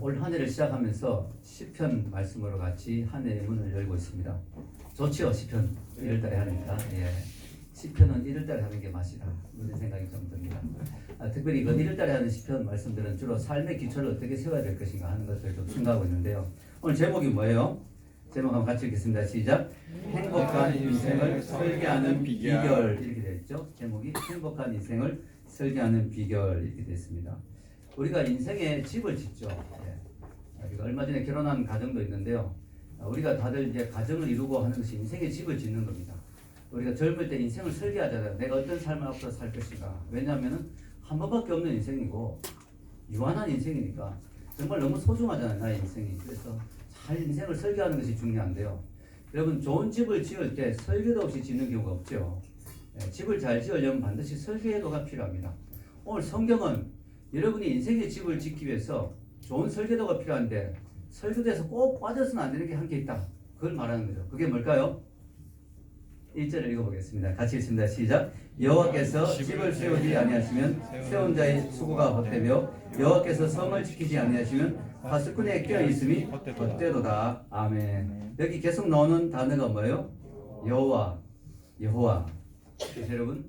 올 한 해를 시작하면서 시편 말씀으로 같이 한 해의 문을 열고 있습니다. 좋지요, 시편 1월달에 하니까. 예. 시편은 1월달에 하는 게 맛이다. 이런 생각이 좀 듭니다. 특별히 그 1월달에 하는 시편 말씀들은 주로 삶의 기초를 어떻게 세워야 될 것인가 하는 것을 좀 생각하고 있는데요. 오늘 제목이 뭐예요? 제목 한번 같이 읽겠습니다. 시작. 행복한 인생을 설계하는 비결. 이렇게 되어 있죠. 제목이 행복한 인생을 설계하는 비결 이렇게 되어 있습니다. 우리가 인생에 집을 짓죠. 예. 우리가 얼마 전에 결혼한 가정도 있는데요. 우리가 다들 이제 가정을 이루고 하는 것이 인생에 집을 짓는 겁니다. 우리가 젊을 때 인생을 설계하잖아요. 내가 어떤 삶을 앞으로 살 것인가. 왜냐하면 한 번밖에 없는 인생이고 유한한 인생이니까 정말 너무 소중하잖아요. 나의 인생이. 그래서 잘 인생을 설계하는 것이 중요한데요. 여러분 좋은 집을 지을 때 설계도 없이 짓는 경우가 없죠. 예, 집을 잘 지으려면 반드시 설계도가 필요합니다. 오늘 성경은 여러분이 인생의 집을 짓기 위해서 좋은 설계도가 필요한데 설계도에서 꼭 빠져서는 안 되는 게 한 개 있다. 그걸 말하는 거죠. 그게 뭘까요? 1절을 읽어보겠습니다. 같이 읽습니다. 시작. 여호와께서 집을 세우지 아니하시면 세운 자의 수고가 헛되며 여호와께서 성을 지키지 아니하시면 파수꾼에 껴 있음이 헛되도다. 아멘. 여기 계속 나오는 단어가 뭐예요? 여호와. 여호와. 그래서 여러분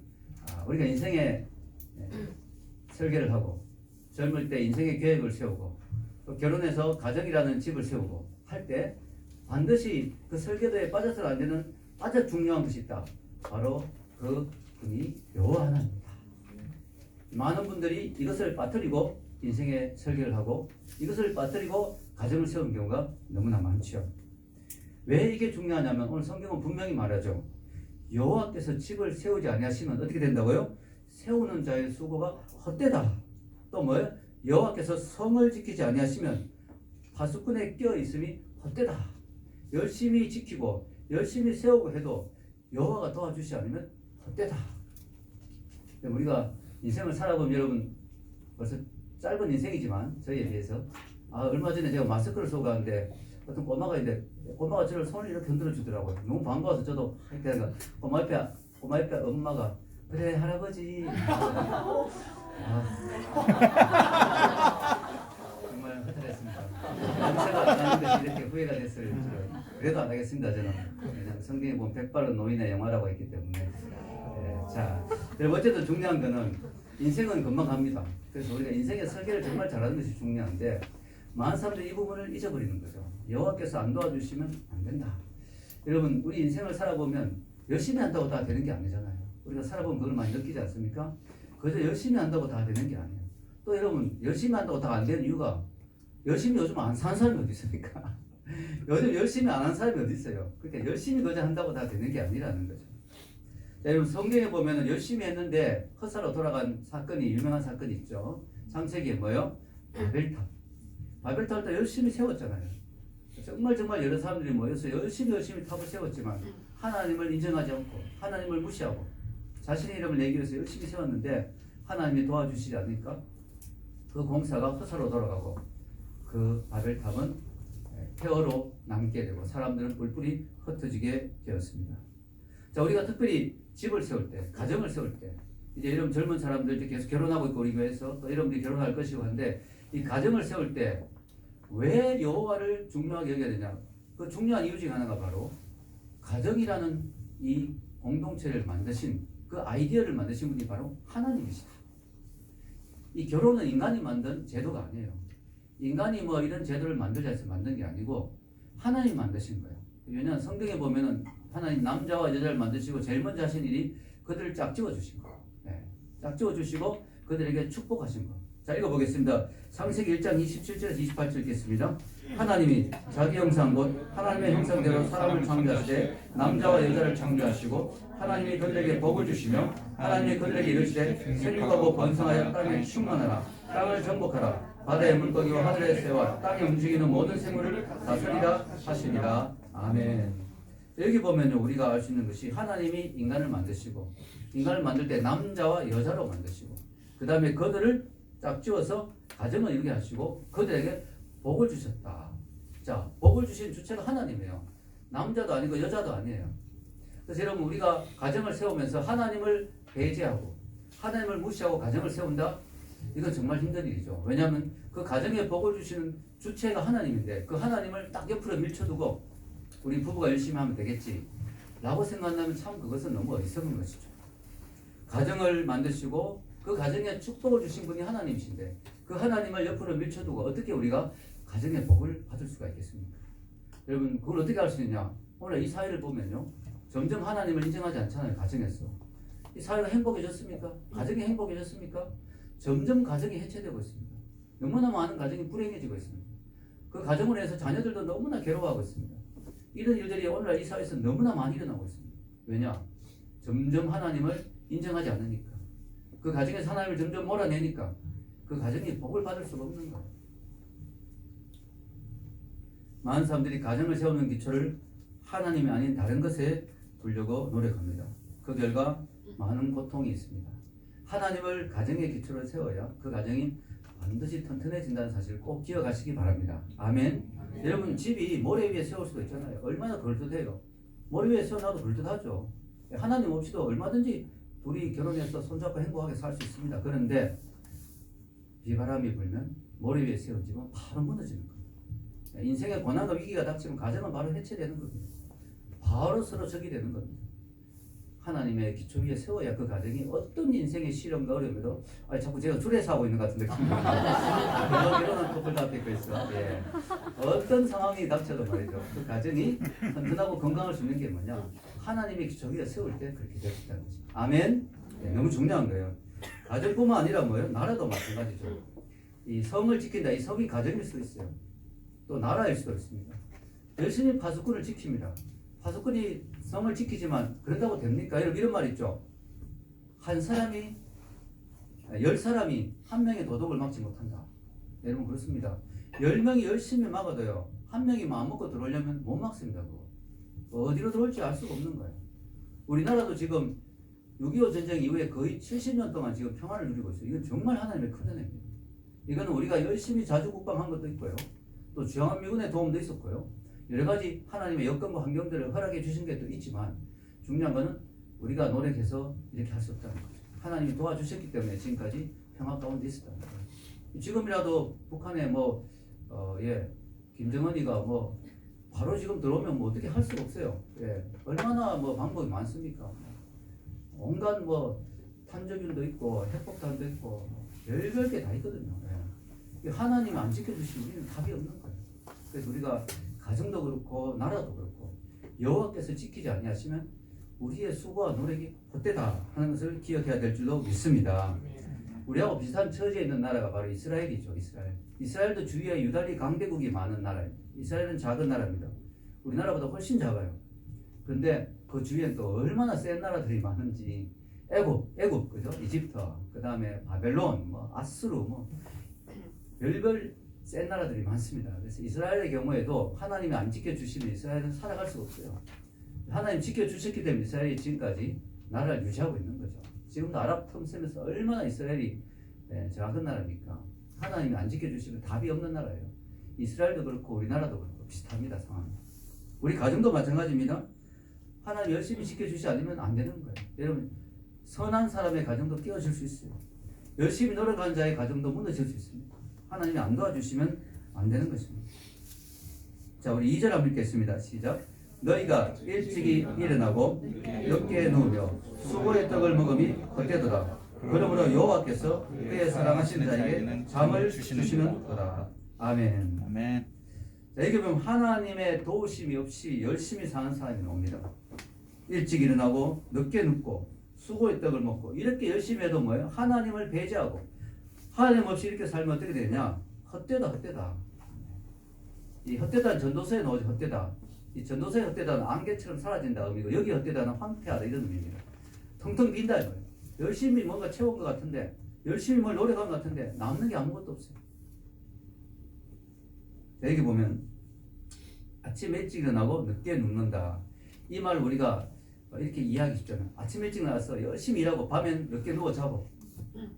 우리가 인생에 설계를 하고 젊을 때 인생의 계획을 세우고 또 결혼해서 가정이라는 집을 세우고 할 때 반드시 그 설계도에 빠져서는 안 되는 아주 중요한 것이 있다. 바로 그 분이 여호와 하나님입니다. 많은 분들이 이것을 빠뜨리고 인생의 설계를 하고 이것을 빠뜨리고 가정을 세우는 경우가 너무나 많죠. 왜 이게 중요하냐면 오늘 성경은 분명히 말하죠. 여호와께서 집을 세우지 아니하시면 어떻게 된다고요? 세우는 자의 수고가 헛되다. 또 뭐예요? 여호와께서 성을 지키지 아니하시면 파수꾼에 껴 있음이 헛되다. 열심히 지키고 열심히 세우고 해도 여호와가 도와주시지 않으면 헛되다. 우리가 인생을 살아보면 여러분 벌써 짧은 인생이지만 저희에 비해서 얼마 전에 제가 마스크를 쓰고 가는데 어떤 꼬마가 있는데 꼬마가 저를 손을 이렇게 흔들어 주더라고요. 너무 반가워서 저도 이렇게 하니까 꼬마 옆에 엄마가 그래 할아버지 정말 허탈했습니다. 연세가 안 나는 것이 이렇게 후회가 됐을 줄은 그래도 안 하겠습니다. 저는 왜냐하면 성경에 보면 백발은 노인의 영화라고 했기 때문에. 자, 어쨌든 중요한 거는 인생은 금방 갑니다. 그래서 우리가 인생의 설계를 정말 잘하는 것이 중요한데 많은 사람들이 이 부분을 잊어버리는 거죠. 여호와께서 안 도와주시면 안 된다. 여러분 우리 인생을 살아보면 열심히 한다고 다 되는 게 아니잖아요. 우리가 살아보면 그걸 많이 느끼지 않습니까? 그저 열심히 한다고 다 되는 게 아니에요. 또 여러분 열심히 한다고 다 안 되는 이유가 열심히 요즘 안 사는 사람이 어디 있습니까? 요즘 열심히 안 하는 사람이 어디 있어요? 그러니까 열심히 그저 한다고 다 되는 게 아니라는 거죠. 자, 여러분 성경에 보면은 열심히 했는데 헛살로 돌아간 사건이 유명한 사건이 있죠. 창세기에 뭐요? 바벨탑. 바벨탑을 열심히 세웠잖아요. 정말 여러 사람들이 모여서 열심히 탑을 세웠지만 하나님을 인정하지 않고 하나님을 무시하고 자신의 이름을 내기 위해서 열심히 세웠는데 하나님이 도와주시지 않으니까 그 공사가 헛살로 돌아가고 그 바벨탑은 폐허로 남게 되고 사람들은 뿔뿔이 흩어지게 되었습니다. 자, 우리가 특별히 집을 세울 때, 가정을 세울 때 이제 이런 젊은 사람들 이제 계속 결혼하고 있고 우리 교회에서 또 여러분들이 결혼할 것이고 한데 이 가정을 세울 때 왜 여호와를 중요하게 여겨야 되냐? 그 중요한 이유 중에 하나가 바로 가정이라는 이 공동체를 만드신 그 아이디어를 만드신 분이 바로 하나님이시다. 이 결혼은 인간이 만든 제도가 아니에요. 인간이 뭐 이런 제도를 만들자 해서 만든 게 아니고 하나님이 만드신 거예요. 왜냐하면 성경에 보면은 하나님 남자와 여자를 만드시고 제일 먼저 하신 일이 그들을 짝지어 주신 거예요. 짝지어 주시고 그들에게 축복하신 거. 자, 읽어보겠습니다. 창세기 1장 27절에서 28절 읽겠습니다. 하나님이 자기 형상 곧 하나님의 형상대로 사람을 창조하시되 남자와 여자를 창조하시고 하나님이 그들에게 복을 주시며 하나님이 그들에게 이르시되 생육하고 번성하여 땅에 충만하라 땅을 정복하라 바다의 물고기와 하늘의 새와 땅에 움직이는 모든 생물을 다스리라 하시니라. 아멘. 여기 보면요 우리가 알 수 있는 것이 하나님이 인간을 만드시고 인간을 만들 때 남자와 여자로 만드시고 그 다음에 그들을 짝지어서 가정을 이루게 하시고 그들에게 복을 주셨다. 자, 복을 주신 주체가 하나님이에요. 남자도 아니고 여자도 아니에요. 그래서 여러분 우리가 가정을 세우면서 하나님을 배제하고 하나님을 무시하고 가정을 세운다? 이건 정말 힘든 일이죠. 왜냐하면 그 가정에 복을 주시는 주체가 하나님인데 그 하나님을 딱 옆으로 밀쳐두고 우리 부부가 열심히 하면 되겠지 라고 생각한다면 참 그것은 너무 어리석은 것이죠. 가정을 만드시고 그 가정에 축복을 주신 분이 하나님이신데 그 하나님을 옆으로 밀쳐두고 어떻게 우리가 가정의 복을 받을 수가 있겠습니까? 여러분 그걸 어떻게 할 수 있냐? 오늘 이 사회를 보면요 점점 하나님을 인정하지 않잖아요. 가정에서 이 사회가 행복해졌습니까? 가정이 행복해졌습니까? 점점 가정이 해체되고 있습니다. 너무나 많은 가정이 불행해지고 있습니다. 그 가정으로 해서 자녀들도 너무나 괴로워하고 있습니다. 이런 일들이 오늘날 이 사회에서 너무나 많이 일어나고 있습니다. 왜냐? 점점 하나님을 인정하지 않으니까. 그 가정에서 하나님을 점점 몰아내니까 그 가정이 복을 받을 수가 없는 거예요. 많은 사람들이 가정을 세우는 기초를 하나님이 아닌 다른 것에 두려고 노력합니다. 그 결과 많은 고통이 있습니다. 하나님을 가정의 기초로 세워야 그 가정이 반드시 튼튼해진다는 사실을 꼭 기억하시기 바랍니다. 아멘. 여러분 집이 모래 위에 세울 수도 있잖아요. 얼마나 그럴듯해요. 모래 위에 세워놔도 그럴듯하죠. 하나님 없이도 얼마든지 둘이 결혼해서 손잡고 행복하게 살 수 있습니다. 그런데 비바람이 불면 모래 위에 세운 집은 바로 무너지는 겁니다. 인생의 고난과 위기가 닥치면 가정은 바로 해체되는 겁니다. 바로 서로 적이 되는 겁니다. 하나님의 기초 위에 세워야 그 가정이 어떤 인생의 시련과 어려움에도 자꾸 제가 줄에서 하고 있는 것 같은 느낌입니다. 결혼한 커플도 앞에 있고 있어. 예. 어떤 상황이 닥쳐도 말이죠. 그 가정이 튼튼하고 건강할 수 있는 게 뭐냐? 하나님의 기초 위에 세울 때 그렇게 될 수 있다는 거죠. 아멘. 예, 너무 중요한 거예요. 가정뿐만 아니라 뭐예요? 나라도 마찬가지죠. 이 성을 지킨다. 이 성이 가정일 수도 있어요. 또 나라일 수도 있습니다. 열심히 파수꾼을 지킵니다. 파수꾼이 성을 지키지만 그런다고 됩니까? 여러분 이런 말 있죠. 한 사람이 10사람이 한 명의 도둑을 막지 못한다. 여러분 그렇습니다. 10명이 열심히 막아도요. 한 명이 마음먹고 들어오려면 못 막습니다. 그거. 어디로 들어올지 알 수가 없는 거예요. 우리나라도 지금 6.25 전쟁 이후에 거의 70년 동안 지금 평화를 누리고 있어요. 이건 정말 하나님의 큰 은혜입니다. 이거는 우리가 열심히 자주국방한 것도 있고요. 또 주한미군의 도움도 있었고요. 여러 가지 하나님의 여건과 환경들을 허락해 주신 게 또 있지만 중요한 거는 우리가 노력해서 이렇게 할 수 없다는 거죠. 하나님이 도와주셨기 때문에 지금까지 평화 가운데 있었다는 거예요. 지금이라도 북한에 김정은이가 바로 지금 들어오면 어떻게 할 수가 없어요. 예. 얼마나 방법이 많습니까? 온갖 탄저균도 있고 핵폭탄도 있고 별별 게 다 있거든요. 예. 하나님이 안 지켜주시면 우리는 답이 없는 거예요. 그래서 우리가 가정도 그렇고 나라도 그렇고 여호와께서 지키지 아니하시면 우리의 수고와 노력이 헛되다 하는 것을 기억해야 될 줄로 믿습니다. 우리하고 비슷한 처지에 있는 나라가 바로 이스라엘이죠. 이스라엘도 주위에 유달리 강대국이 많은 나라입니다. 이스라엘은 작은 나라입니다. 우리나라보다 훨씬 작아요. 그런데 그 주위엔 또 얼마나 센 나라들이 많은지 애굽 그죠? 이집트, 그 다음에 바벨론, 아수르 별별 센 나라들이 많습니다. 그래서 이스라엘의 경우에도 하나님이 안 지켜주시면 이스라엘은 살아갈 수가 없어요. 하나님 지켜주셨기 때문에 이스라엘이 지금까지 나라를 유지하고 있는 거죠. 지금도 아랍 틈새면서 얼마나 이스라엘이 작은 나라입니까? 하나님이 안 지켜주시면 답이 없는 나라예요. 이스라엘도 그렇고 우리나라도 그렇고 비슷합니다. 상황이. 우리 가정도 마찬가지입니다. 하나님 열심히 지켜주시 않으면 안 되는 거예요. 여러분 선한 사람의 가정도 깨어질 수 있어요. 열심히 노력하는 자의 가정도 무너질 수 있습니다. 하나님이 안 도와주시면 안 되는 것입니다. 자, 우리 2절 한번 읽겠습니다. 시작. 너희가 일찍이 일어나고 늦게 누우며 수고의 떡을 먹음이 헛되도다. 그러므로 여호와께서 그의 사랑하신 자에게 잠을 주시는 거다. 아멘. 아멘. 자, 이게 보면 하나님의 도우심이 없이 열심히 사는 사람이 나옵니다. 일찍 일어나고 늦게 눕고 수고의 떡을 먹고 이렇게 열심히 해도 뭐예요? 하나님을 배제하고 하나님 없이 이렇게 살면 어떻게 되냐? 헛되다. 이 헛되다는 전도서에 나오죠. 헛되다. 이 전도서의 헛되다는 안개처럼 사라진다 의미고 여기 헛되다는 황폐하다 이런 의미입니다. 텅텅 빈다 이거예요. 열심히 뭔가 채운 것 같은데 열심히 뭘 노력한 것 같은데 남는 게 아무것도 없어요. 자, 여기 보면 아침 일찍 일어나고 늦게 눕는다. 이 말 우리가 이렇게 이해하기 쉽잖아요. 아침 일찍 나와서 열심히 일하고 밤엔 늦게 누워 자고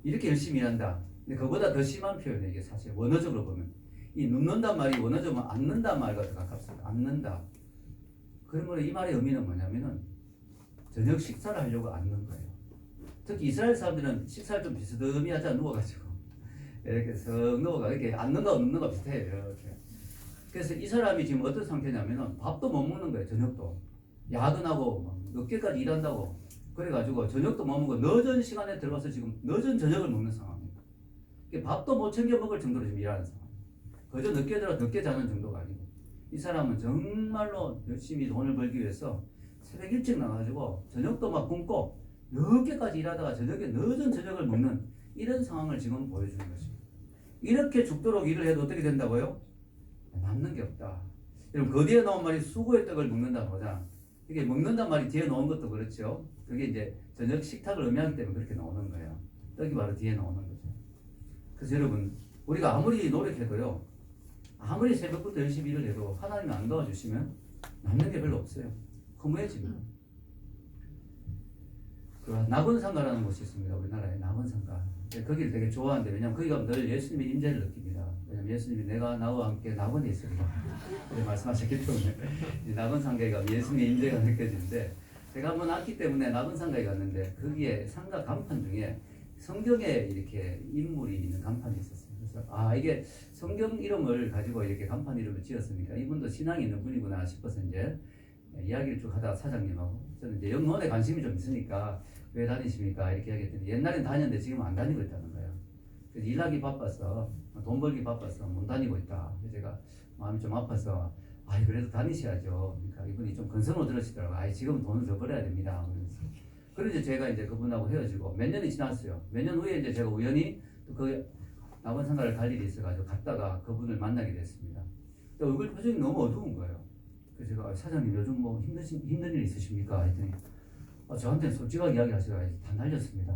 이렇게 열심히 일한다. 근데 그보다 더 심한 표현이에요. 이게 사실 원어적으로 보면 이 눕는단 말이 원어적으로 앉는단 말과 더 가깝습니다. 앉는다. 그러므로 이 말의 의미는 뭐냐면은 저녁 식사를 하려고 앉는 거예요. 특히 이스라엘 사람들은 식사를 좀 비스듬히 하자 누워가지고 이렇게 석 넘어가 이렇게 앉는가 비슷해요. 이렇게. 그래서 이 사람이 지금 어떤 상태냐면은 밥도 못 먹는 거예요. 저녁도 야근하고 막 늦게까지 일한다고 그래가지고 저녁도 못 먹고 늦은 시간에 들어가서 지금 늦은 저녁을 먹는 상황입니다. 밥도 못 챙겨 먹을 정도로 지금 일하는 상황. 그저 늦게 들어 늦게 자는 정도가 아니고 이 사람은 정말로 열심히 돈을 벌기 위해서 새벽 일찍 나가지고 저녁도 막 굶고 늦게까지 일하다가 저녁에 늦은 저녁을 먹는 이런 상황을 지금 보여주는 것입니다. 이렇게 죽도록 일을 해도 어떻게 된다고요? 남는 게 없다. 여러분 그 뒤에 나온 말이 수고의 떡을 먹는다 보자. 이게 먹는단 말이 뒤에 나온 것도 그렇죠. 그게 이제 저녁 식탁을 의미하기 때문에 그렇게 나오는 거예요. 떡이 바로 뒤에 나오는 거죠. 그래서 여러분 우리가 아무리 노력해도요. 아무리 새벽부터 열심히 일을 해도 하나님이 안 도와주시면 남는 게 별로 없어요. 허무해집니다. 그 낙원상가라는 곳이 있습니다. 우리나라에 낙원상가. 거기를 되게 좋아하는데 왜냐하면 거기 가면 늘 예수님의 임재를 느낍니다. 왜냐하면 예수님이 내가 나와 함께 낙원에 있으리라 말씀하셨기 때문에 낙원상가에 가면 예수님의 임재가 느껴지는데 제가 한번 왔기 때문에 낙원상가에 갔는데 거기에 상가 간판 중에 성경에 이렇게 인물이 있는 간판이 있었어요. 그래서 이게 성경 이름을 가지고 이렇게 간판 이름을 지었으니까 이분도 신앙이 있는 분이구나 싶어서 이제 이야기를 쭉 하다가 사장님하고 저는 이제 영론에 관심이 좀 있으니까 왜 다니십니까? 이렇게 이야기했더니 옛날엔 다녔는데 지금 안 다니고 있다는 거예요. 그래서 일하기 바빠서 돈 벌기 바빠서 못 다니고 있다. 그래서 제가 마음이 좀 아파서 그래도 다니셔야죠. 그러니까 이분이 좀 건성으로 들으시더라고요. 지금 돈을 더 벌어야 됩니다. 그래서 제가 이제 그분하고 헤어지고 몇 년이 지났어요. 몇 년 후에 이제 제가 우연히 그 낙원상가를 갈 일이 있어가지고 갔다가 그분을 만나게 됐습니다. 근데 얼굴 표정이 너무 어두운 거예요. 그래서 제가 사장님 요즘 뭐 힘든 일 있으십니까? 했더니 저한테 솔직하게 이야기하시더라고요. 다 날렸습니다.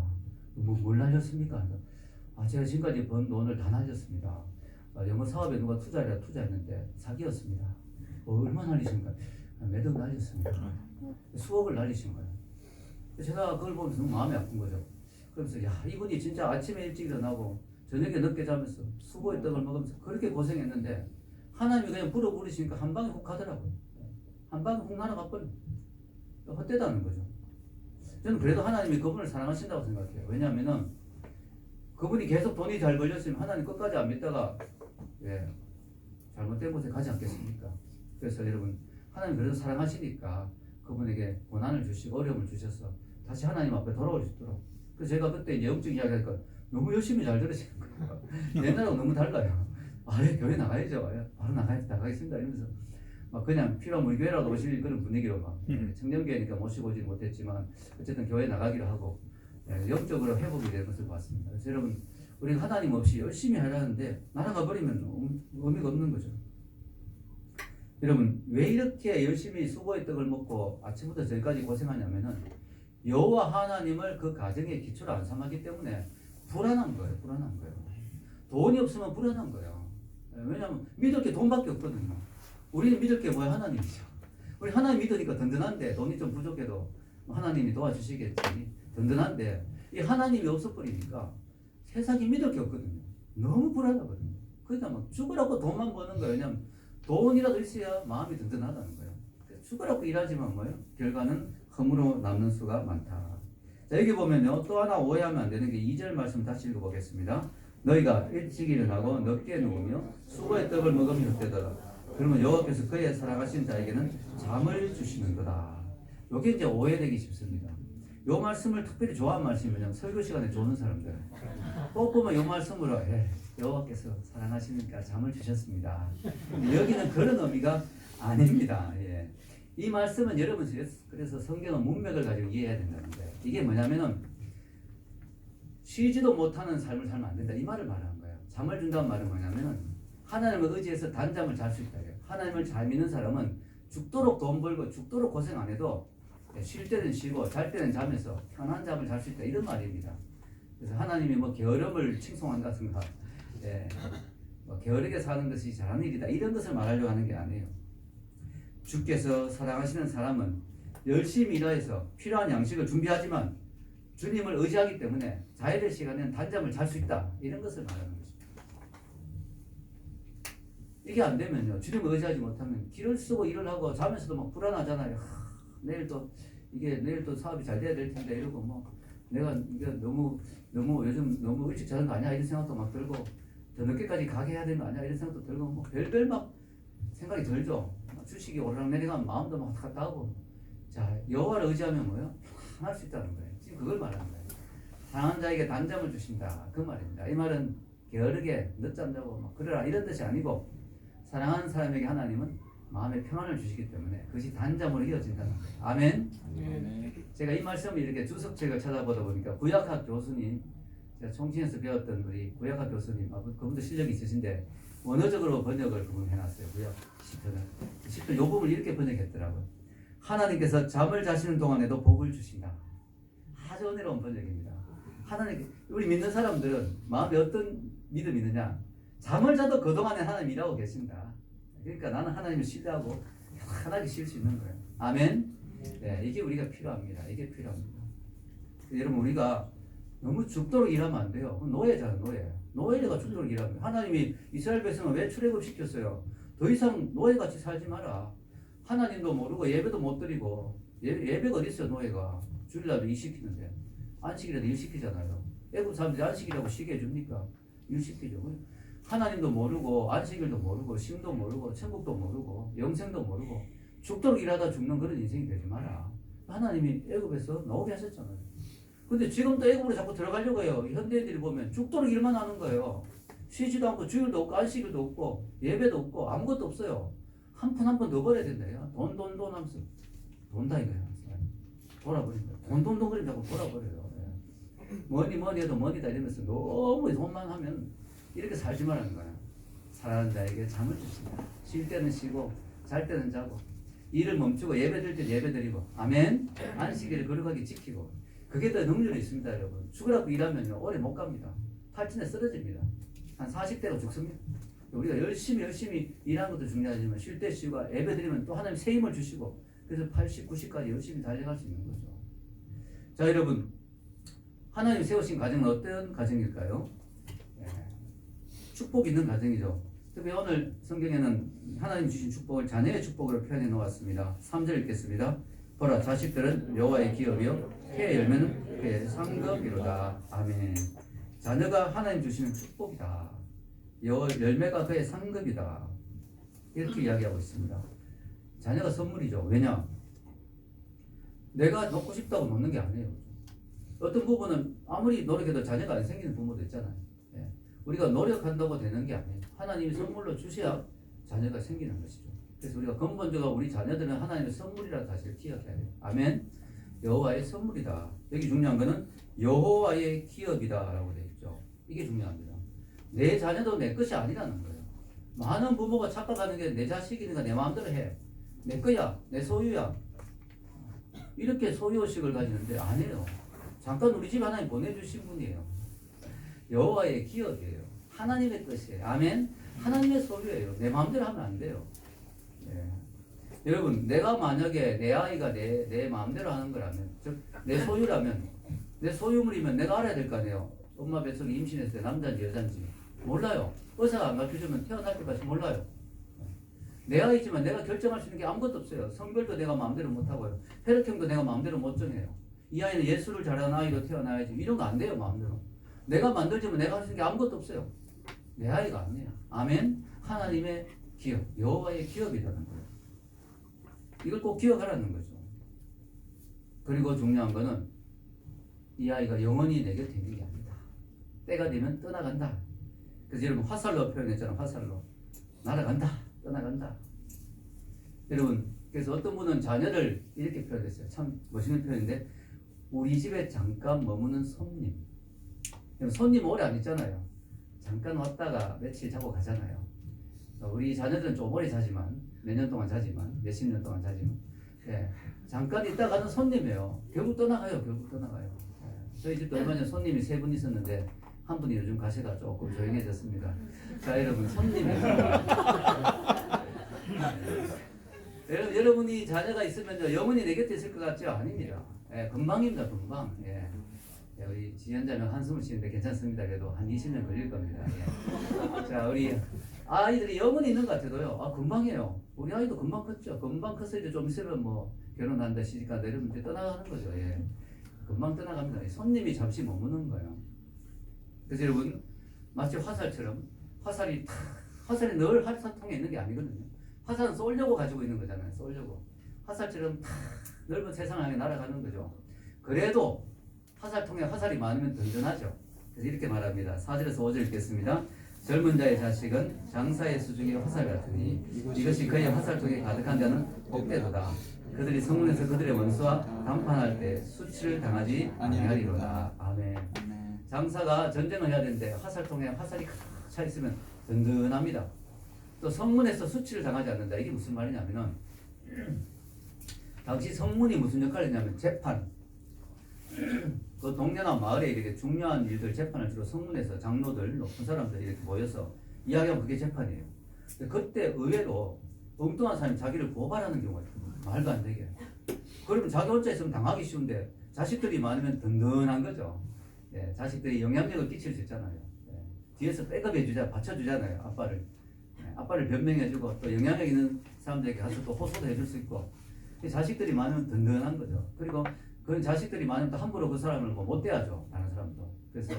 뭘 날렸습니까? 제가 지금까지 번 돈을 다 날렸습니다. 영어 사업에 누가 투자했는데 사기였습니다. 얼마 날리십니까? 몇억 날렸습니다. 수억을 날리신 거예요. 제가 그걸 보면서 너무 마음이 아픈 거죠. 그러면서 이분이 진짜 아침에 일찍 일어나고 저녁에 늦게 자면서 수고의 떡을 먹으면서 그렇게 고생했는데 하나님이 그냥 불어버리시니까 한 방에 훅 가더라고요. 한 방에 훅 날아가 버려. 헛되다는 거죠. 저는 그래도 하나님이 그분을 사랑하신다고 생각해요. 왜냐하면은 그분이 계속 돈이 잘 벌렸으면 하나님 끝까지 안 믿다가 잘못된 곳에 가지 않겠습니까? 그래서 여러분 하나님 그래도 사랑하시니까 그분에게 고난을 주시고 어려움을 주셔서 다시 하나님 앞에 돌아올 수 있도록. 그래서 제가 그때 이제 영적 이야기하니까 너무 열심히 잘 들으시는 거예요. 옛날하고 너무 달라요. 교회 나가야죠. 바로 나가겠습니다. 이러면서 막 그냥 필요하면 우리 교회라도 오실 그런 분위기로 막 청년교회니까 모시고 오지 못했지만 어쨌든 교회 나가기로 하고 영적으로 회복이 되는 것을 봤습니다. 그래서 여러분 우리는 하나님 없이 열심히 하려는데 날아가 버리면 의미가 없는 거죠. 여러분 왜 이렇게 열심히 수고의 떡을 먹고 아침부터 저녁까지 고생하냐면은 여호와 하나님을 그 가정의 기초로 안 삼았기 때문에 불안한 거예요. 돈이 없으면 불안한 거예요. 왜냐하면 믿을 게 돈밖에 없거든요. 우리는 믿을 게 뭐야? 하나님이죠. 우리 하나님 믿으니까 든든한데 돈이 좀 부족해도 하나님이 도와주시겠지. 든든한데 이 하나님이 없어버리니까 세상이 믿을 게 없거든요. 너무 불안하거든요. 그러니까 막 죽으라고 돈만 버는 거예요. 왜냐하면 돈이라도 있어야 마음이 든든하다는 거예요. 죽으라고 일하지만 뭐예요? 결과는 흠으로 남는 수가 많다. 자, 여기 보면요. 또 하나 오해하면 안 되는 게 2절 말씀 다시 읽어보겠습니다. 너희가 일찍 일어나고 늦게 누우며 수고의 떡을 먹으면 헛되더라. 그러면 여호와께서 그의 사랑하신 자에게는 잠을 주시는 거다. 이게 이제 오해되기 쉽습니다. 이 말씀을 특별히 좋아하는 말씀이 뭐냐면 설교 시간에 좋은 사람들 꼭 보면 이 말씀으로 여호와께서 사랑하시니까 잠을 주셨습니다. 여기는 그런 의미가 아닙니다. 이 말씀은 여러분 그래서 성경은 문맥을 가지고 이해해야 된다는 거예요. 이게 뭐냐면은 쉬지도 못하는 삶을 살면 안 된다 이 말을 말하는 거예요. 잠을 준다는 말은 뭐냐면은 하나님을 의지해서 단잠을 잘 수 있다. 하나님을 잘 믿는 사람은 죽도록 돈 벌고 죽도록 고생 안 해도 쉴 때는 쉬고 잘 때는 자면서 편한 잠을 잘 수 있다 이런 말입니다. 그래서 하나님이 뭐 게으름을 칭송한다든가 뭐 게으르게 사는 것이 잘하는 일이다 이런 것을 말하려고 하는 게 아니에요. 주께서 사랑하시는 사람은 열심히 일해서 필요한 양식을 준비하지만 주님을 의지하기 때문에 자유의 시간에는 단잠을 잘 수 있다 이런 것을 말하는 것입니다. 이게 안 되면요 주님을 의지하지 못하면 길을 쓰고 일을 하고 자면서도 막 불안하잖아요. 내일 또 사업이 잘 돼야 될 텐데 이러고 뭐 내가 이게 너무 요즘 너무 일찍 자는 거 아니야 이런 생각도 막 들고 더 늦게까지 가게 해야 되는 거 아니야? 이런 생각도 들고 뭐 별별 막 생각이 들죠. 주식이 오르락내리가면 마음도 막 답답하고. 자, 여호와를 의지하면 뭐예요? 할 수 있다는 거예요. 지금 그걸 말하는 거예요. 사랑하는 자에게 단잠을 주신다. 그 말입니다. 이 말은 게으르게 늦잠 자고 막 그러라 이런 뜻이 아니고, 사랑하는 사람에게 하나님은 마음의 평안을 주시기 때문에 그것이 단잠으로 이어진다는 거예요. 아멘. 제가 이 말씀을 이렇게 주석책을 찾아보다 보니까 구약학 교수님, 제가 총신에서 배웠던 우리 구약학 교수님, 그분도 실력이 있으신데 원어적으로 번역을 그분 해놨어요. 구약 시편을. 시편 요 부분을 이렇게 번역했더라고요. 하나님께서 잠을 자시는 동안에도 복을 주신다. 아주 은혜로운 번역입니다. 하나님, 우리 믿는 사람들은 마음에 어떤 믿음이 있느냐? 잠을 자도 그동안에 하나님 일하고 계신다. 그러니까 나는 하나님을 신뢰하고 편하게 쉴 수 있는 거예요. 아멘. 네, 이게 우리가 필요합니다. 이게 필요합니다. 여러분, 우리가 너무 죽도록 일하면 안 돼요. 노예잖아요, 노예. 노예가 죽도록 일하면. 하나님이 이스라엘 백성을 왜 출애굽 시켰어요? 더 이상 노예같이 살지 마라. 하나님도 모르고 예배도 못 드리고. 예배가 어디 있어요, 노예가? 주일날도 일 시키는데. 안식일에도 일 시키잖아요. 애국 사람들이 안식이라고 쉬게 해줍니까? 일 시키죠. 하나님도 모르고, 안식일도 모르고, 쉼도 모르고, 천국도 모르고, 영생도 모르고, 죽도록 일하다 죽는 그런 인생이 되지 마라. 하나님이 애굽에서 나오게 하셨잖아요. 근데 지금도 애굽으로 자꾸 들어가려고 해요. 현대인들이 보면 죽도록 일만 하는 거예요. 쉬지도 않고 주일도 없고 안식일도 없고 예배도 없고 아무것도 없어요. 한 푼 한 푼 더 벌어야 된다요. 돈 하면서 돈다 이거예요. 돌아버린 거예요. 돈 그림 자꾸 돌아버려요. 뭐니 해도 뭐니다 이러면서 너무 돈만 하면 이렇게 살지 말라는 거예요. 사랑하는 자에게 잠을 주신다. 쉴 때는 쉬고 잘 때는 자고 일을 멈추고 예배 드릴 때 예배 드리고 아멘. 안식일을 거룩하게 지키고 그게 더 능률이 있습니다. 여러분 죽으라고 일하면요 오래 못 갑니다. 팔진에 쓰러집니다. 한 40대가 죽습니다. 우리가 열심히 일하는 것도 중요하지만 쉴 때 쉬고 예배 드리면 또 하나님 새 힘을 주시고 그래서 80, 90까지 열심히 달려갈 수 있는 거죠. 자 여러분 하나님 세우신 가정은 어떤 가정일까요? 축복 있는 가정이죠. 특히 오늘 성경에는 하나님 주신 축복을 자녀의 축복으로 표현해 놓았습니다. 3절 읽겠습니다. 보라 자식들은 여호와의 기업이요 그의 열매는 그의 상급이로다. 아멘. 자녀가 하나님 주시는 축복이다. 열매가 그의 상급이다. 이렇게 이야기하고 있습니다. 자녀가 선물이죠. 왜냐? 내가 놓고 싶다고 놓는 게 아니에요. 어떤 부분은 아무리 노력해도 자녀가 안 생기는 부모도 있잖아요. 우리가 노력한다고 되는 게 아니에요. 하나님이 선물로 주셔야 자녀가 생기는 것이죠. 그래서 우리가 근본적으로 우리 자녀들은 하나님의 선물이라는 사실을 기억해야 돼요. 아멘. 여호와의 선물이다. 여기 중요한 거는 여호와의 기업이다 라고 되어 있죠. 이게 중요합니다. 내 자녀도 내 것이 아니라는 거예요. 많은 부모가 착각하는 게 내 자식이니까 내 마음대로 해. 내 거야. 내 소유야. 이렇게 소유의식을 가지는데 아니에요. 잠깐 우리 집 하나님 보내주신 분이에요. 여호와의 기업이에요. 하나님의 것이에요. 아멘. 하나님의 소유예요. 내 마음대로 하면 안 돼요. 여러분 내가 만약에 내 아이가 내 마음대로 하는 거라면 즉 내 소유라면 내 소유물이면 내가 알아야 될 거 아니에요. 엄마 뱃속에 임신했을 때 남자인지 여자인지 몰라요. 의사가 안 가르쳐주면 태어날 때까지 몰라요. 내 아이지만 내가 결정할 수 있는 게 아무것도 없어요. 성별도 내가 마음대로 못하고요. 혈액형도 내가 마음대로 못 정해요. 이 아이는 예술을 잘하는 아이로 태어나야지 이런 거 안 돼요. 마음대로 내가 만들지만 내가 할 수 있는 게 아무것도 없어요. 내 아이가 아니에요. 아멘. 하나님의 기업 여호와의 기업이라는 거예요. 이걸 꼭 기억하라는 거죠. 그리고 중요한 거는 이 아이가 영원히 내 곁에 있는 게 아니다. 때가 되면 떠나간다. 그래서 여러분 화살로 표현했잖아요. 화살로 날아간다. 떠나간다. 여러분 그래서 어떤 분은 자녀를 이렇게 표현했어요. 참 멋있는 표현인데 우리 집에 잠깐 머무는 손님. 손님 오래 안 있잖아요. 잠깐 왔다가 며칠 자고 가잖아요. 우리 자녀들은 좀 오래 자지만 몇 년 동안 자지만 몇십 년 동안 자지만 잠깐 있다 가는 손님이에요. 결국 떠나가요. 저희 집도 얼마 전에 손님이 3분 있었는데 한 분이 요즘 가시가 조금 조용해졌습니다. 자 여러분 손님이에요. 여러분이 자녀가 있으면요 영원히 내 곁에 있을 것 같죠? 아닙니다. 금방입니다. 금방. 우리 지연자는 한숨을 쉬는데 괜찮습니다. 그래도 한 20년 걸릴 겁니다. 자 우리 아이들이 영원히 있는 것 같아도요. 금방이에요. 우리 아이도 금방 컸죠. 금방 컸어 이제 좀 있으면 뭐 결혼한다 시집간다 이러면 이제 떠나가는 거죠. 금방 떠나갑니다. 손님이 잠시 머무는 거예요. 그래서 여러분 마치 화살처럼 화살이 늘 화살통에 있는 게 아니거든요. 화살은 쏘려고 가지고 있는 거잖아요. 쏘려고. 화살처럼 넓은 세상을 향해 날아가는 거죠. 그래도 화살통에 화살이 많으면 든든하죠. 그래서 이렇게 말합니다. 4절에서 5절 읽겠습니다. 젊은 자의 자식은 장사의 수중에 화살 같으니 이것이 그의 화살통에 가득한 자는 복되도다. 그들이 성문에서 그들의 원수와 담판할 때 수치를 당하지 아니하리로다. 아멘. 장사가 전쟁을 해야 되는데 화살통에 화살이 가득 차 있으면 든든합니다. 또 성문에서 수치를 당하지 않는다. 이게 무슨 말이냐면은 당시 성문이 무슨 역할을 했냐면 재판. 그 동네나 마을에 이렇게 중요한 일들 재판을 주로 성문에서 장로들, 높은 사람들 이렇게 모여서 이야기하면 그게 재판이에요. 근데 그때 의외로 엉뚱한 사람이 자기를 고발하는 경우가 있어요. 말도 안 되게. 그러면 자기 혼자 있으면 당하기 쉬운데 자식들이 많으면 든든한 거죠. 예, 자식들이 영향력을 끼칠 수 있잖아요. 예, 뒤에서 백업해주자, 받쳐주잖아요. 아빠를. 예, 아빠를 변명해주고 또 영향력 있는 사람들에게 가서 또 호소도 해줄 수 있고. 자식들이 많으면 든든한 거죠. 그리고 그런 자식들이 많으면 또 함부로 그 사람을 뭐 못 대하죠. 다른 사람도. 그래서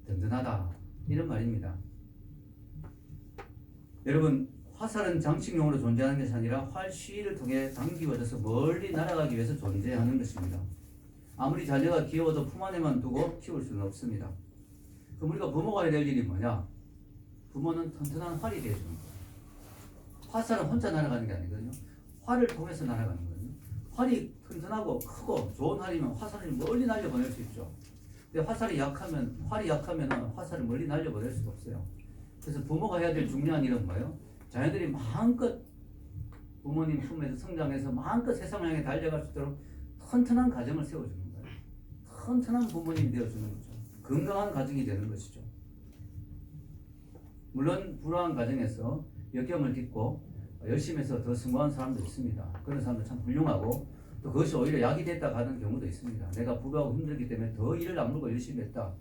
든든하다. 이런 말입니다. 여러분, 화살은 장식용으로 존재하는 것이 아니라 활 시위를 통해 당기워져서 멀리 날아가기 위해서 존재하는 것입니다. 아무리 자녀가 귀여워도 품 안에만 두고 키울 수는 없습니다. 그럼 우리가 부모가 해야 될 일이 뭐냐? 부모는 튼튼한 활이 되어주는 거예요. 화살은 혼자 날아가는 게 아니거든요. 활을 통해서 날아가는 거예요. 활이 튼튼하고 크고 좋은 활이면 화살을 멀리 날려보낼 수 있죠. 근데 활이 약하면 화살을 멀리 날려보낼 수가 없어요. 그래서 부모가 해야 될 중요한 일은 뭐예요? 자녀들이 마음껏 부모님 품에서 성장해서 마음껏 세상을 향해 달려갈 수 있도록 튼튼한 가정을 세워주는 거예요. 튼튼한 부모님이 되어주는 거죠. 건강한 가정이 되는 것이죠. 물론 불우한 가정에서 역경을 딛고 열심히 해서 더 성공한 사람도 있습니다. 그런 사람도 참 훌륭하고 또 그것이 오히려 약이 됐다 가는 경우도 있습니다. 내가 부부하고 힘들기 때문에 더 일을 악물고 열심히 했다.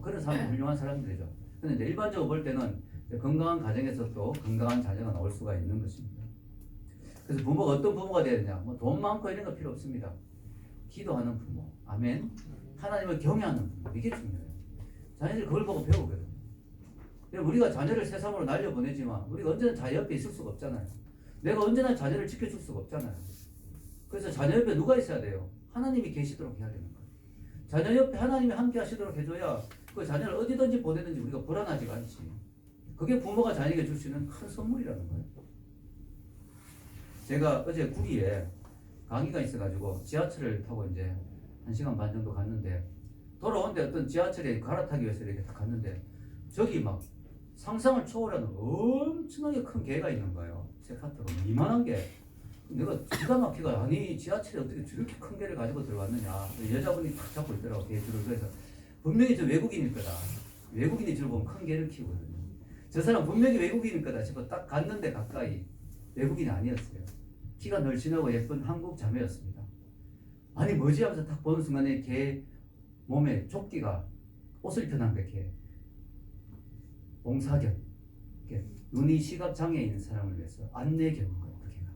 그런 사람은 훌륭한 사람들이죠. 그런데 일반적으로 볼 때는 건강한 가정에서 또 건강한 자녀가 나올 수가 있는 것입니다. 그래서 부모가 어떤 부모가 되야 되냐? 뭐 돈 많고 이런 거 필요 없습니다. 기도하는 부모, 아멘. 하나님을 경외하는 부모, 이게 중요해요. 자녀들이 그걸 보고 배우거든요. 우리가 자녀를 세상으로 날려보내지만 우리가 언제나 자녀 옆에 있을 수가 없잖아요. 내가 언제나 자녀를 지켜줄 수가 없잖아요. 그래서 자녀 옆에 누가 있어야 돼요? 하나님이 계시도록 해야 되는 거예요. 자녀 옆에 하나님이 함께 하시도록 해줘야 그 자녀를 어디든지 보내든지 우리가 불안하지가 않지. 그게 부모가 자녀에게 줄 수 있는 큰 선물이라는 거예요. 제가 어제 구리에 강의가 있어가지고 지하철을 타고 이제 1시간 반 정도 갔는데 돌아오는데 어떤 지하철에 갈아타기 위해서 이렇게 딱 갔는데 저기 막 상상을 초월하는 엄청나게 큰 개가 있는 거예요. 세파트가 이만한 게. 내가 기가 막히가 아니 지하철에 어떻게 저렇게 큰 개를 가지고 들어왔느냐. 여자분이 탁 잡고 있더라고 개줄을. 그래서 분명히 저 외국인일 거다. 외국인이 저를 보면 큰 개를 키우거든요. 저 사람 분명히 외국인일 거다 싶어 딱 갔는데 가까이 외국인이 아니었어요. 키가 널씬하고 예쁜 한국 자매였습니다. 아니 뭐지 하면서 딱 보는 순간에 개 몸에 조끼가 옷을 입혀놓은 거예요. 개 봉사견, 눈이 시각장애인 사람을 위해서 안내견인 거예요. 그 개가.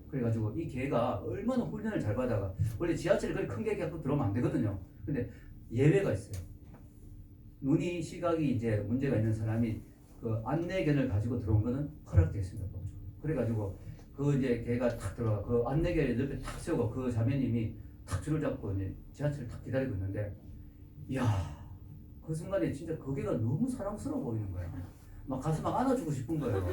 그래가지고 이 개가 얼마나 훈련을 잘 받아가. 원래 지하철에 그렇게 큰 개 갖고 들어오면 안 되거든요. 근데 예외가 있어요. 눈이 시각이 이제 문제가 있는 사람이 그 안내견을 가지고 들어온 거는 허락되어 있습니다. 그래가지고 그 이제 개가 탁 들어가 그 안내견을 옆에 탁 세우고 그 자매님이 탁 줄을 잡고 이제 지하철을 탁 기다리고 있는데, 이야. 그 순간에 진짜 그 개가 너무 사랑스러워 보이는 거야. 막 가서 막 안아주고 싶은 거예요.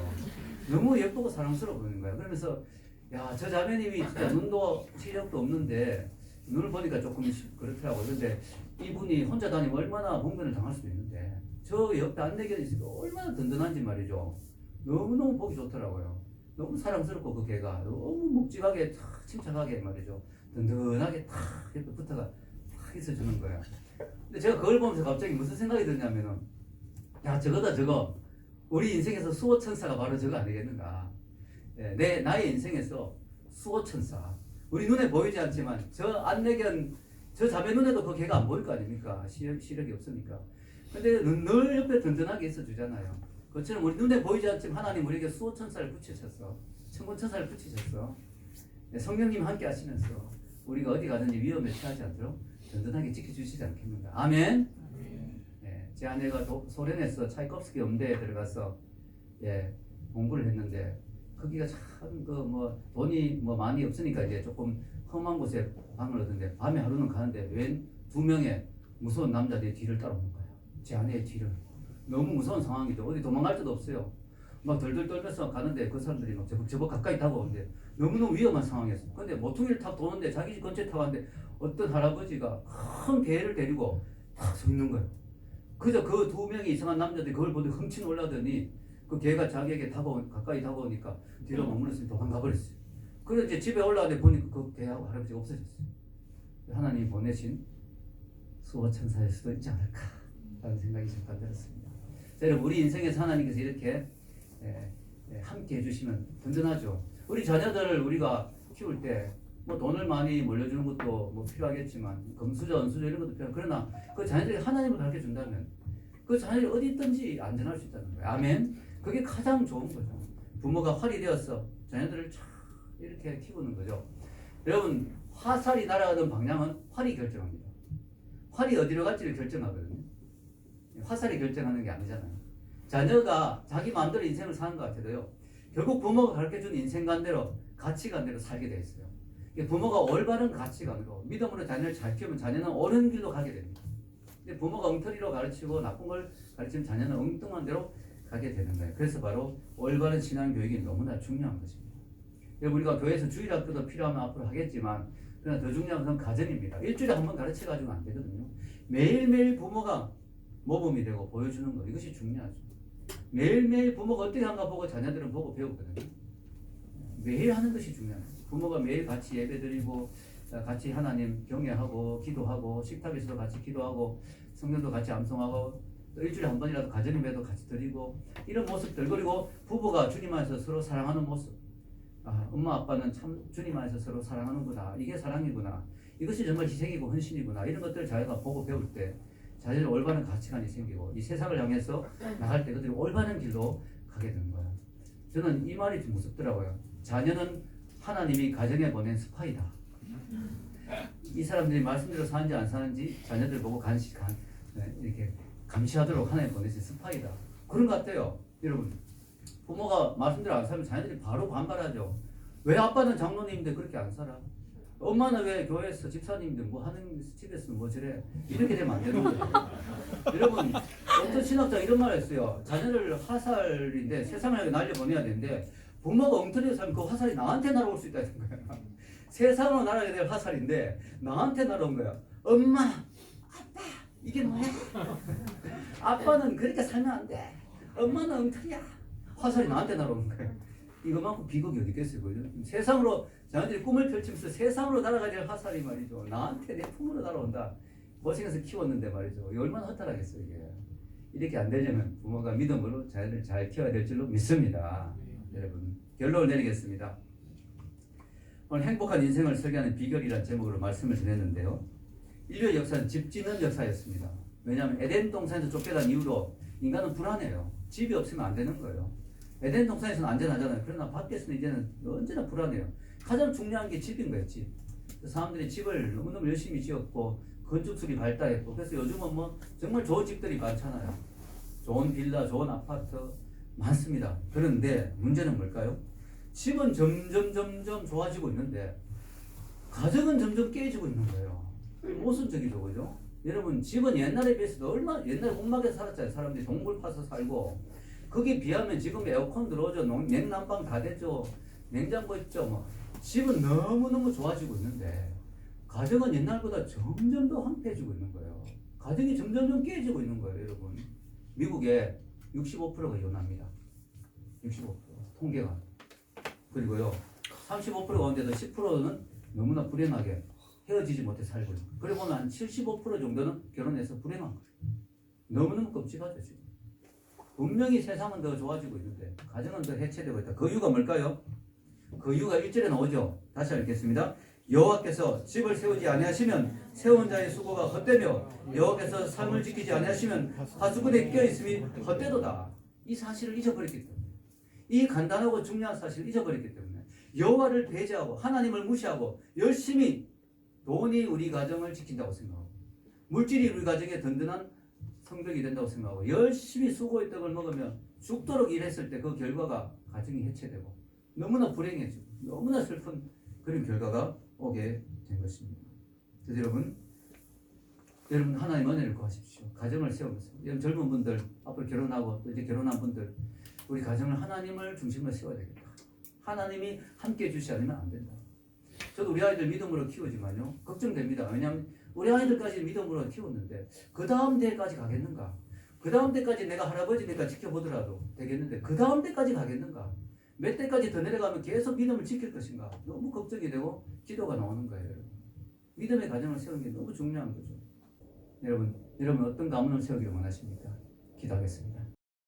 너무 예쁘고 사랑스러워 보이는 거야. 그러면서 야, 저 자매님이 진짜 눈도 시력도 없는데 눈을 보니까 조금 그렇더라고요. 근데 이분이 혼자 다니면 얼마나 봉변을 당할 수도 있는데 저 옆에 안내견이 있으니까 얼마나 든든한지 말이죠. 너무너무 보기 좋더라고요. 너무 사랑스럽고 그 개가 너무 묵직하게 탁 침착하게 말이죠. 든든하게 탁 옆에 붙어가 탁 있어주는 거야. 근데 제가 그걸 보면서 갑자기 무슨 생각이 드냐면은, 야, 저거다, 저거. 우리 인생에서 수호천사가 바로 저거 아니겠는가. 예, 나의 인생에서 수호천사. 우리 눈에 보이지 않지만, 저 안내견, 저 자매 눈에도 그 개가 안 보일 거 아닙니까? 시력이 없으니까. 근데 늘 옆에 든든하게 있어 주잖아요. 그처럼 우리 눈에 보이지 않지만 하나님 우리에게 수호천사를 붙이셨어. 천군천사를 붙이셨어. 예, 성령님 함께 하시면서 우리가 어디 가든지 위험에 처하지 않도록 든든하게 지켜주시지 않겠는가. 아멘. 네, 제 아내가 소련에서 차이콥스키 음대에 들어가서 예, 공부를 했는데 거기가 참 그 뭐 돈이 뭐 많이 없으니까 이제 조금 험한 곳에 방을 얻는데 밤에 하루는 가는데 웬 두 명의 무서운 남자들이 뒤를 따라오는 거예요. 제 아내의 뒤를. 너무 무서운 상황이죠. 어디 도망갈 데도 없어요. 막 덜덜 떨면서 가는데 그 사람들이 막 제법 가까이 다가오는데 너무너무 위험한 상황이었어요. 근데 모퉁이를 탁 도는데 자기 집 근처에 타고 왔는데 어떤 할아버지가 큰 개를 데리고 탁 서 있는 거예요. 그저 그 두 명의 이상한 남자들이 그걸 보고 흠칫 놀라더니 그 개가 자기에게 가까이 다가오니까 뒤로 머물러서 도망가 버렸어요. 그래서 이제 집에 올라가는데 보니까 그 개하고 할아버지가 없어졌어요. 하나님이 보내신 수호천사일 수도 있지 않을까 라는 생각이 잠깐 들었습니다. 여러분, 우리 인생에서 하나님께서 이렇게 함께 해주시면 든든하죠. 우리 자녀들을 우리가 키울 때 뭐 돈을 많이 물려주는 것도 뭐 필요하겠지만 금수저, 은수저 이런 것도 필요하고, 그러나 그 자녀들이 하나님을 가르쳐 준다면 그 자녀들이 어디 있든지 안전할 수 있다는 거예요. 아멘. 그게 가장 좋은 거죠. 부모가 활이 되어서 자녀들을 쫙 이렇게 키우는 거죠. 여러분, 화살이 날아가는 방향은 활이 결정합니다. 활이 어디로 갈지를 결정하거든요. 화살이 결정하는 게 아니잖아요. 자녀가 자기 마음대로 인생을 사는 것 같아도요, 결국 부모가 가르쳐준 인생관대로, 가치관대로 살게 돼 있어요. 부모가 올바른 가치관으로 믿음으로 자녀를 잘 키우면 자녀는 옳은 길로 가게 됩니다. 근데 부모가 엉터리로 가르치고 나쁜 걸 가르치면 자녀는 엉뚱한 대로 가게 되는 거예요. 그래서 바로 올바른 신앙 교육이 너무나 중요한 것입니다. 우리가 교회에서 주일학교도 필요하면 앞으로 하겠지만, 그러나 더 중요한 건 가정입니다. 일주일에 한 번 가르쳐가지고는 안 되거든요. 매일매일 부모가 모범이 되고 보여주는 거, 이것이 중요하죠. 매일매일 부모가 어떻게 하는가 보고 자녀들은 보고 배우거든요. 매일 하는 것이 중요합니다. 부모가 매일 같이 예배드리고 같이 하나님 경외하고 기도하고 식탁에서도 같이 기도하고 성경도 같이 암송하고 또 일주일에 한 번이라도 가정 예배도 같이 드리고, 이런 모습들, 그리고 부부가 주님 안에서 서로 사랑하는 모습, 엄마 아빠는 참 주님 안에서 서로 사랑하는구나, 이게 사랑이구나, 이것이 정말 희생이고 헌신이구나, 이런 것들을 자기가 보고 배울 때 자녀들 올바른 가치관이 생기고 이 세상을 향해서 나갈 때 그들이 올바른 길로 가게 되는 거예요. 저는 이 말이 좀 무섭더라고요. 자녀는 하나님이 가정에 보낸 스파이다. 이 사람들이 말씀대로 사는지 안 사는지 자녀들 보고 이렇게 감시하도록 하나님 보내신 스파이다. 그런 것 같아요. 여러분, 부모가 말씀대로 안 살면 자녀들이 바로 반발하죠. 왜 아빠는 장로님인데 그렇게 안 살아? 엄마는 왜 교회에서 집사님인데 뭐 하는, 집에서 뭐 저래? 이렇게 되면 안 되는 거예요. 여러분, 어떤 신학자가 이런 말을 했어요. 자녀를 화살인데 세상을 향해 날려보내야 되는데 부모가 엉터리로 살면 그 화살이 나한테 날아올 수 있다는 거야. 세상으로 날아가야 될 화살인데 나한테 날아온 거야. 엄마, 아빠, 이게 뭐야? 아빠는 그렇게 살면 안 돼. 엄마는 엉터리야. 화살이 나한테 날아오는 거야. 이거만큼 비극이 어디 있겠어요, 그죠? 세상으로 자녀들이 꿈을 펼치면서 세상으로 날아가야 될 화살이 말이죠. 나한테 내 품으로 날아온다. 고생해서 키웠는데 말이죠. 얼마나 허탈하겠어요, 이게. 이렇게 안 되려면 부모가 믿음으로 자녀를 잘 키워야 될 줄로 믿습니다. 여러분, 결론을 내리겠습니다. 오늘 행복한 인생을 설계하는 비결이라는 제목으로 말씀을 드렸는데요. 인류의 역사는 집 짓는 역사였습니다. 왜냐하면 에덴 동산에서 쫓겨난 이후로 인간은 불안해요. 집이 없으면 안 되는 거예요. 에덴 동산에서는 안전하잖아요. 그러나 밖에서는 이제는 언제나 불안해요. 가장 중요한 게 집인 거예요, 집. 사람들이 집을 너무너무 열심히 지었고 건축술이 발달했고, 그래서 요즘은 뭐 정말 좋은 집들이 많잖아요. 좋은 빌라, 좋은 아파트 많습니다. 그런데 문제는 뭘까요? 집은 점점 좋아지고 있는데 가정은 점점 깨지고 있는 거예요. 모순적이죠, 그죠? 여러분, 집은 옛날에 비해서도 얼마나, 옛날에 홈막에 살았잖아요. 사람들이 동굴 파서 살고, 거기에 비하면 지금 에어컨 들어오죠. 냉난방 다 되죠. 냉장고 있죠. 뭐. 집은 너무너무 좋아지고 있는데 가정은 옛날보다 점점 더 황폐해지고 있는 거예요. 가정이 점점 깨지고 있는 거예요, 여러분. 미국에 65%가 이혼합니다. 65% 통계가. 그리고요, 35% 가운데도 10%는 너무나 불행하게 헤어지지 못해 살고 있는 거예요. 그리고는 한 75% 정도는 결혼해서 불행한 거예요. 너무너무 끔찍하죠, 지금. 분명히 세상은 더 좋아지고 있는데 가정은 더 해체되고 있다. 그 이유가 뭘까요? 그 이유가 1절에 나오죠. 다시 읽겠습니다. 여호와께서 집을 세우지 아니하시면 세운 자의 수고가 헛되며 여호와께서 삶을 지키지 아니하시면 하수근에 껴있음이 헛되도다. 이 사실을 잊어버렸기 때문에, 이 간단하고 중요한 사실을 잊어버렸기 때문에 여호와를 배제하고 하나님을 무시하고 열심히 돈이 우리 가정을 지킨다고 생각하고 물질이 우리 가정에 든든한 성벽이 된다고 생각하고 열심히 수고의 떡을 먹으면 죽도록 일했을 때 그 결과가 가정이 해체되고 너무나 불행해지고 너무나 슬픈 그런 결과가 오게 된 것입니다. 그래서 여러분 하나님 은혜를 구하십시오. 가정을 세우면서 여러분 젊은 분들 앞으로 결혼하고 또 이제 결혼한 분들 우리 가정을 하나님을 중심으로 세워야 되겠다. 하나님이 함께 해주시 않으면 안 된다. 저도 우리 아이들 믿음으로 키우지만요 걱정됩니다. 왜냐하면 우리 아이들까지 믿음으로 키웠는데 그 다음 대까지 가겠는가? 그 다음 때까지 내가 할아버지니까 지켜보더라도 되겠는데 그 다음 때까지 가겠는가? 몇 때까지 더 내려가면 계속 믿음을 지킬 것인가? 너무 걱정이 되고 기도가 나오는 거예요. 여러분. 믿음의 가정을 세우는 게 너무 중요한 거죠. 여러분 어떤 가문을 세우기를 원하십니까? 기도하겠습니다.